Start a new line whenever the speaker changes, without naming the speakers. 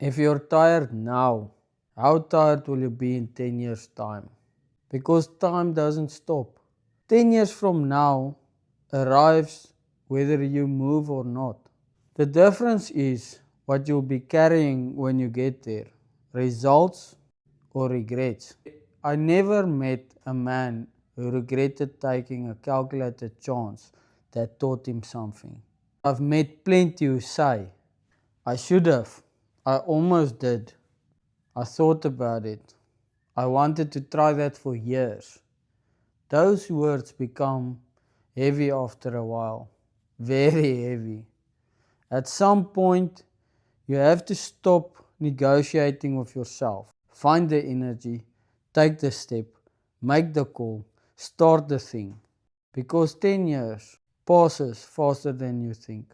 If you're tired now, how tired will you be in 10 years' time? Because time doesn't stop. 10 years from now arrives whether you move or not. The difference is what you'll be carrying when you get there, results or regrets. I never met a man who regretted taking a calculated chance that taught him something. I've met plenty who say, I should have, I almost did, I thought about it, I wanted to try that for years. Those words become heavy after a while, very heavy. At some point, you have to stop negotiating with yourself. Find the energy, take the step, make the call, start the thing. Because 10 years passes faster than you think.